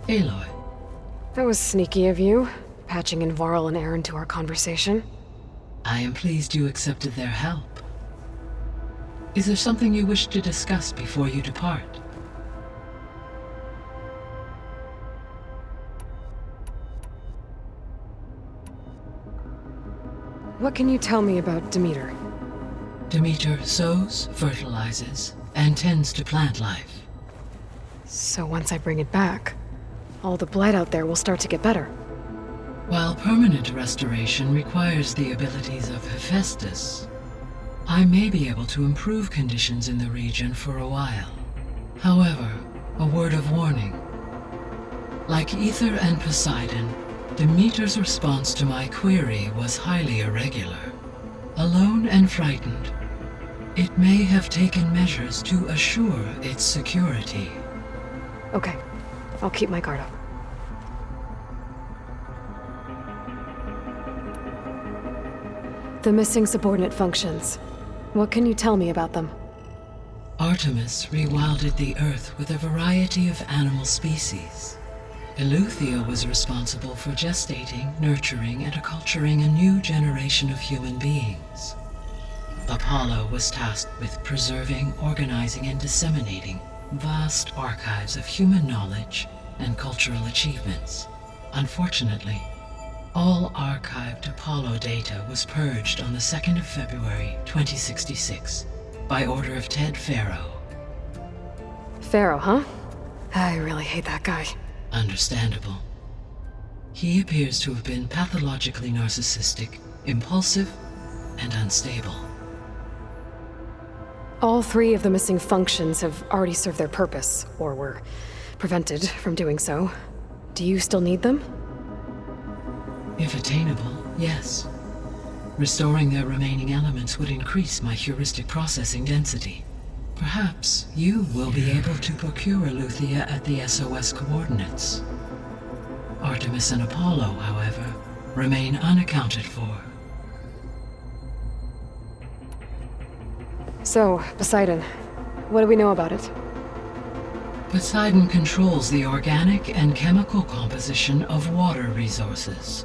Aloy. That was sneaky of you, patching in Varl and Aaron to our conversation. I am pleased you accepted their help. Is there something you wish to discuss before you depart? What can you tell me about Demeter? Demeter sows, fertilizes, and tends to plant life. So once I bring it back, all the blight out there will start to get better. While permanent restoration requires the abilities of Hephaestus, I may be able to improve conditions in the region for a while. However, a word of warning. Like Ether and Poseidon, Demeter's response to my query was highly irregular. Alone and frightened, it may have taken measures to assure its security. Okay, I'll keep my guard up. The missing subordinate functions. What can you tell me about them? Artemis rewilded the Earth with a variety of animal species. Eleuthia was responsible for gestating, nurturing, and acculturating a new generation of human beings. Apollo was tasked with preserving, organizing, and disseminating vast archives of human knowledge and cultural achievements. Unfortunately, all archived Apollo data was purged on the 2nd of February, 2066, by order of Ted Faro. Pharaoh, huh? I really hate that guy. Understandable. He appears to have been pathologically narcissistic, impulsive, and unstable. All 3 of the missing functions have already served their purpose, or were prevented from doing so. Do you still need them? If attainable, yes. Restoring their remaining elements would increase my heuristic processing density. Perhaps you will be able to procure Eleuthia at the SOS coordinates. Artemis and Apollo, however, remain unaccounted for. So, Poseidon, what do we know about it? Poseidon controls the organic and chemical composition of water resources.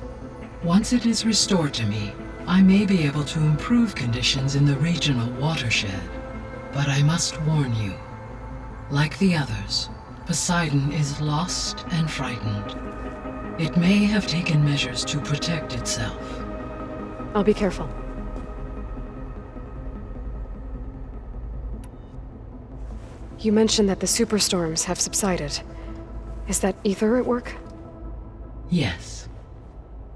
Once it is restored to me, I may be able to improve conditions in the regional watershed. But I must warn you, like the others, Poseidon is lost and frightened. It may have taken measures to protect itself. I'll be careful. You mentioned that the superstorms have subsided. Is that Ether at work? Yes.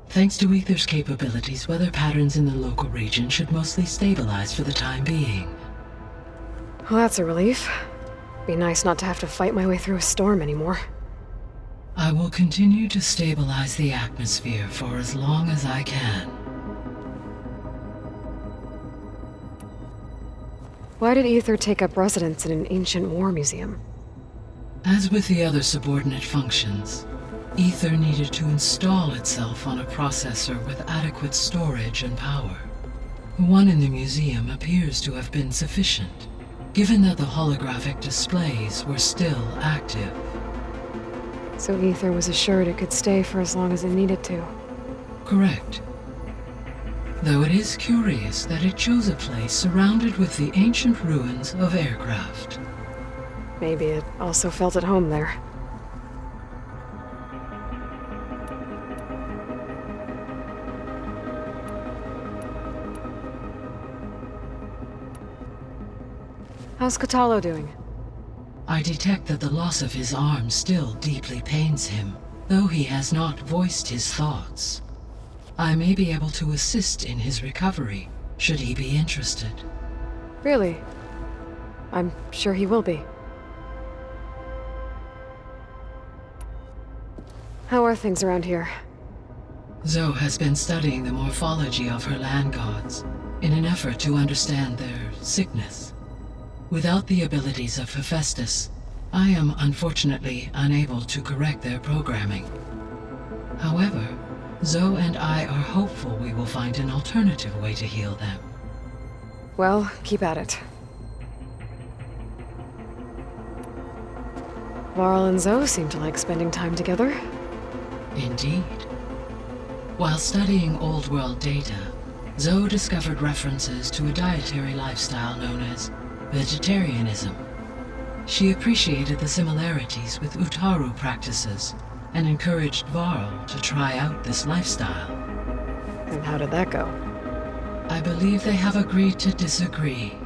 Thanks to Ether's capabilities, weather patterns in the local region should mostly stabilize for the time being. Well, that's a relief. Be nice not to have to fight my way through a storm anymore. I will continue to stabilize the atmosphere for as long as I can. Why did Ether take up residence in an ancient war museum? As with the other subordinate functions, Ether needed to install itself on a processor with adequate storage and power. The one in the museum appears to have been sufficient, given that the holographic displays were still active. So Ether was assured it could stay for as long as it needed to. Correct. Though it is curious that it chose a place surrounded with the ancient ruins of aircraft. Maybe it also felt at home there. How's Katalo doing? I detect that the loss of his arm still deeply pains him, though he has not voiced his thoughts. I may be able to assist in his recovery, should he be interested. Really? I'm sure he will be. How are things around here? Zoe has been studying the morphology of her land gods in an effort to understand their sickness. Without the abilities of Hephaestus, I am unfortunately unable to correct their programming. However, Zoe and I are hopeful we will find an alternative way to heal them. Well, keep at it. Varl and Zoe seem to like spending time together. Indeed. While studying Old World data, Zoe discovered references to a dietary lifestyle known as vegetarianism. She appreciated the similarities with Utaru practices and encouraged Varl to try out this lifestyle. And how did that go? I believe they have agreed to disagree.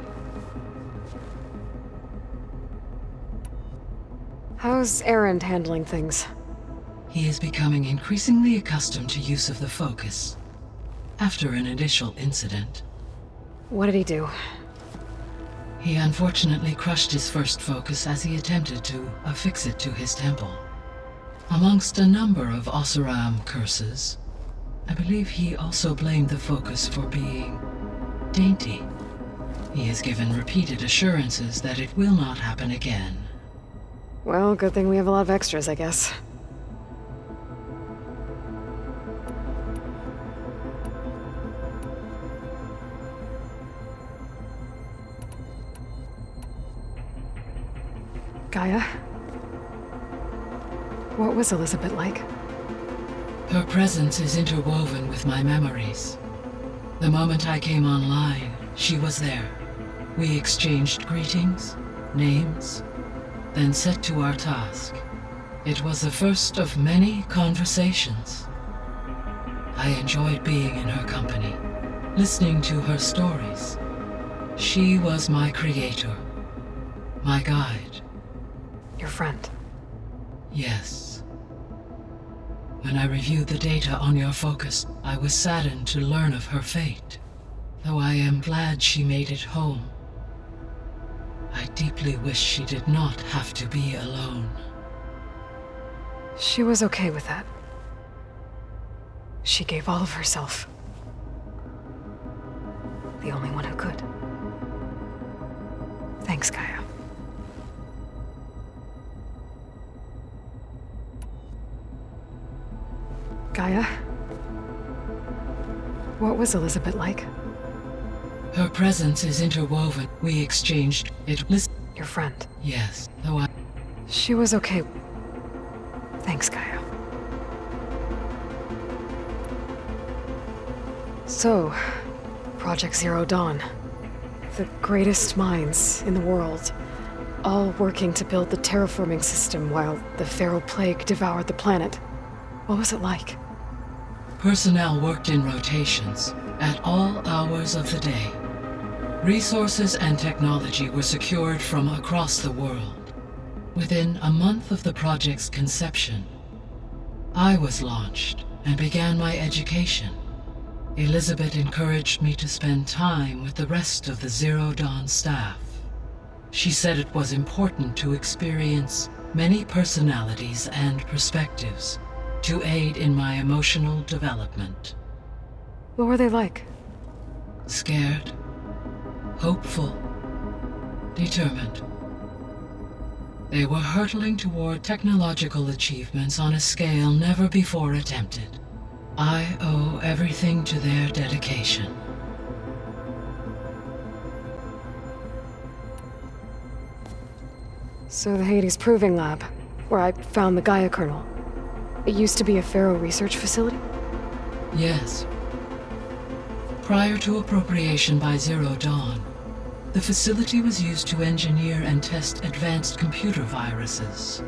How's Erend handling things? He is becoming increasingly accustomed to use of the focus. After an initial incident, What did he do? he unfortunately crushed his first focus as he attempted to affix it to his temple. Amongst a number of Oseram curses, I believe he also blamed the focus for being dainty. He has given repeated assurances that it will not happen again. Well, good thing we have a lot of extras, I guess. Gaia? What was Elizabeth like? Her presence is interwoven with my memories. The moment I came online, she was there. We exchanged greetings, names, then set to our task. It was the first of many conversations. I enjoyed being in her company, listening to her stories. She was my creator, my guide. Your friend. Yes. When I reviewed the data on your focus, I was saddened to learn of her fate. Though I am glad she made it home. I deeply wish she did not have to be alone. She was okay with that. She gave all of herself. The only one who could. Thanks, Gaia. Gaia? What was Elizabeth like? Her presence is interwoven. We exchanged it. Your friend. Yes, though I... She was okay. Thanks, Gaia. So, Project Zero Dawn. The greatest minds in the world, all working to build the terraforming system while the Pharaoh Plague devoured the planet. What was it like? Personnel worked in rotations at all hours of the day. Resources and technology were secured from across the world. Within a month of the project's conception, I was launched and began my education. Elizabeth encouraged me to spend time with the rest of the Zero Dawn staff. She said it was important to experience many personalities and perspectives to aid in my emotional development. What were they like? Scared, hopeful, determined. They were hurtling toward technological achievements on a scale never before attempted. I owe everything to their dedication. So the Hades Proving Lab, where I found the Gaia kernel. It used to be a Pharaoh research facility? Yes. Prior to appropriation by Zero Dawn, the facility was used to engineer and test advanced computer viruses.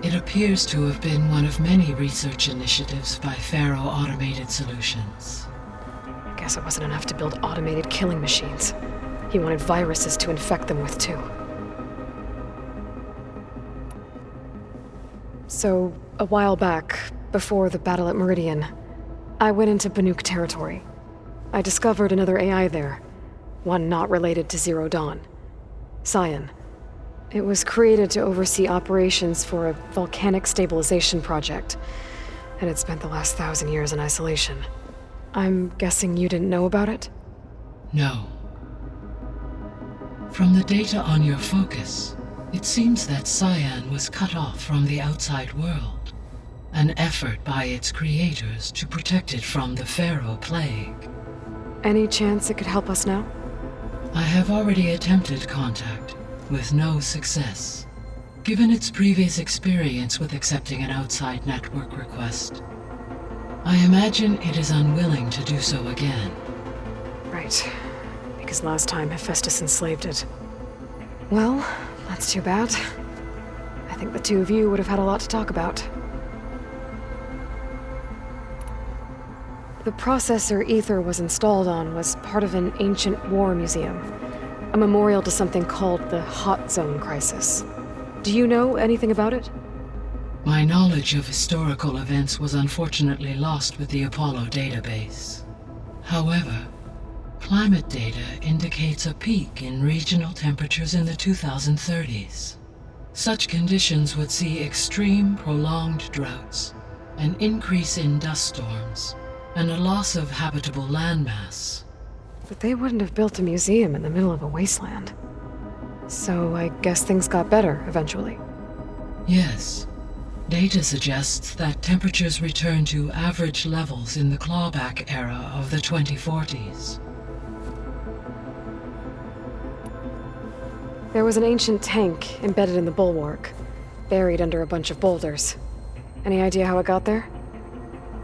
It appears to have been one of many research initiatives by Pharaoh Automated Solutions. Guess it wasn't enough to build automated killing machines. He wanted viruses to infect them with too. So, a while back, before the battle at Meridian, I went into Banuk territory. I discovered another AI there, one not related to Zero Dawn. Scion. It was created to oversee operations for a volcanic stabilization project, and it spent the last 1,000 years in isolation. I'm guessing you didn't know about it? No. From the data on your focus, it seems that Scion was cut off from the outside world, an effort by its creators to protect it from the Pharaoh Plague. Any chance it could help us now? I have already attempted contact, with no success. given its previous experience with accepting an outside network request. I imagine it is unwilling to do so again. Right. Because last time Hephaestus enslaved it. Well, that's too bad. I think the two of you would have had a lot to talk about. The processor Ether was installed on was part of an ancient war museum, a memorial to something called the Hot Zone Crisis. Do you know anything about it? My knowledge of historical events was unfortunately lost with the Apollo database. However, climate data indicates a peak in regional temperatures in the 2030s. Such conditions would see extreme, prolonged droughts, an increase in dust storms, and a loss of habitable landmass. But they wouldn't have built a museum in the middle of a wasteland. So I guess things got better eventually. Yes. Data suggests that temperatures returned to average levels in the clawback era of the 2040s. There was an ancient tank embedded in the bulwark, buried under a bunch of boulders. Any idea how it got there?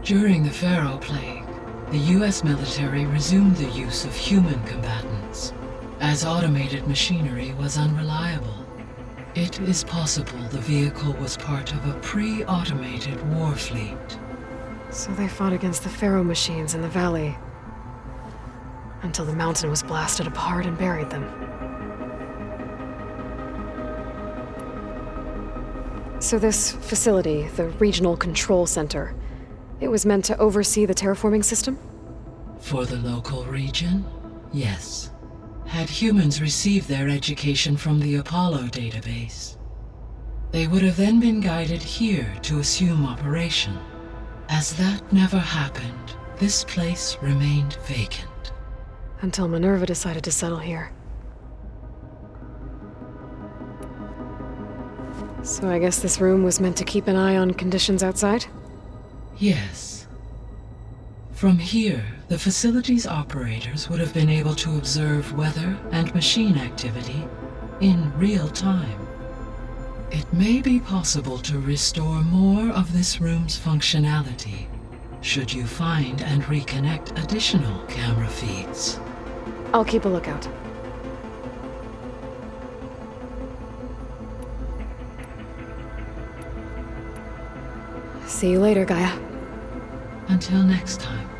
During the Pharaoh Plague, the US military resumed the use of human combatants, as automated machinery was unreliable. It is possible the vehicle was part of a pre-automated war fleet. So they fought against the Pharaoh machines in the valley, until the mountain was blasted apart and buried them. So this facility, the Regional Control Center, it was meant to oversee the terraforming system? For the local region, yes. Had humans received their education from the Apollo database, they would have then been guided here to assume operation. As that never happened, this place remained vacant. Until Minerva decided to settle here. So I guess this room was meant to keep an eye on conditions outside? Yes. From here, the facility's operators would have been able to observe weather and machine activity in real time. It may be possible to restore more of this room's functionality, should you find and reconnect additional camera feeds. I'll keep a lookout. See you later, Gaia. Until next time.